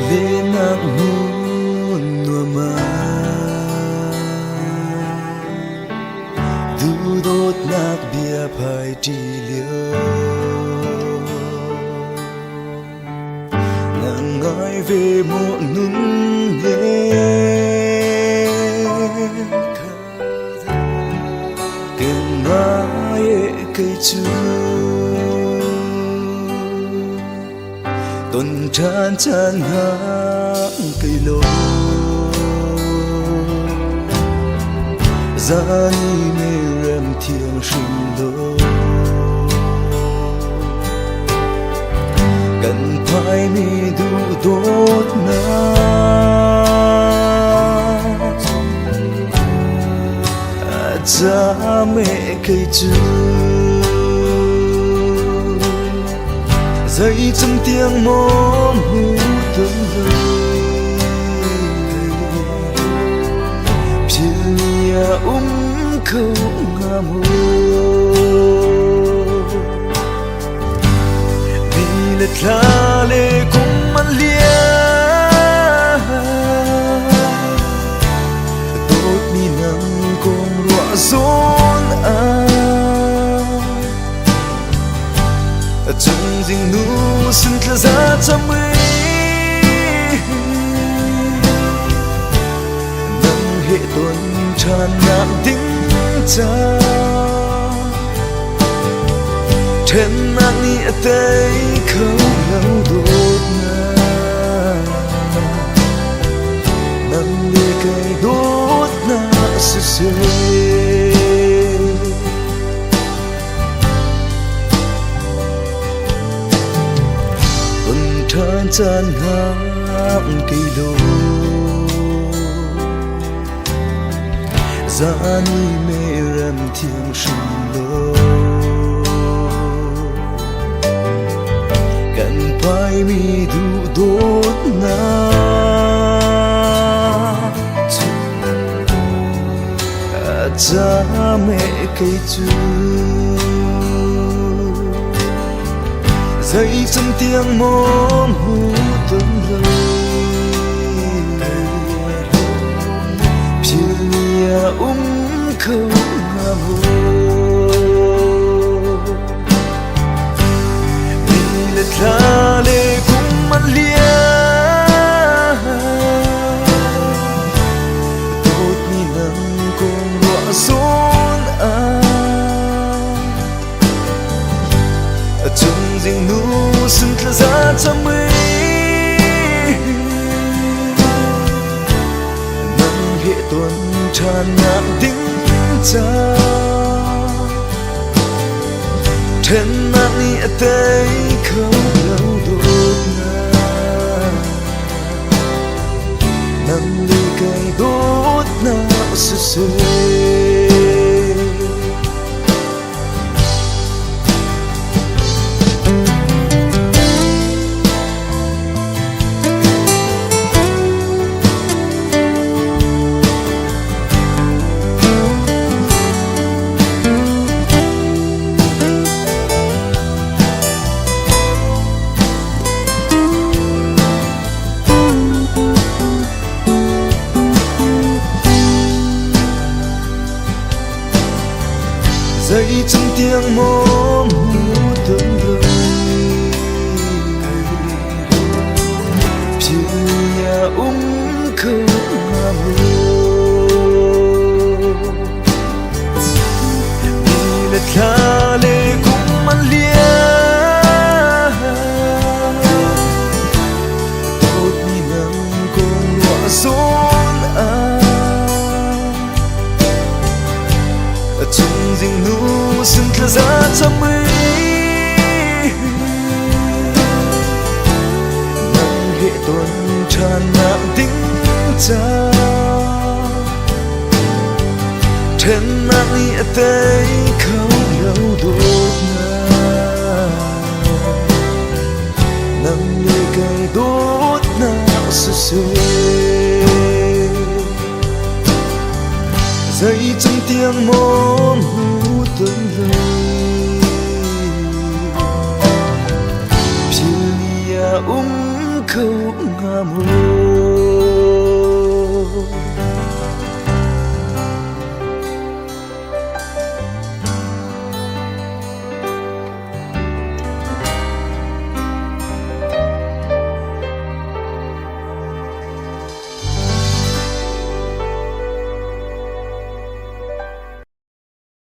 lennak nuamah Dawtnak bia phai tri liêu ngai về một Nunnem kênh ngai cây chuối tôn thannak cây lawng Zaan merem thiamhrim Phek Mi Dawtnak cha mẹ cây chuối zeican tiang mồm hmuh Philh khâu hngah vì thla lệ cũng ăn lia Dawtmi nang cùng ruah zawnah Cung zingnu xin thlazacam nang hệ tonthannak Thennak ni atay khâu Dawtnak nang lê cây Dawtnak siseh tonthannak cây lawng Zaan merem thiamhrim Phek Mi Dawtnak cha mẹ cây chuối zeican tiang mồm hmuh Philh khâu hngah thla lệ cũng ăn lia Dawtmi nang cùng ruah zawnah Cung zingnu xin thlazacam nang hệ tonthannak Thennak ni atay khâu Dawtnak nang lê cây Dawtnak siseh zeican tiang mồm hmuh Philh khâu hngah vì thla lệ cũng ăn lia Dawtmi nang cùng ruah zawnah Cung zingnu xin thlazacam nang hệ tonthannak Thennak ni atay khâu Dawtnak nang lê cây Dawtnak siseh zeican tiang mồm hmuh Philh khâu hngah hmuh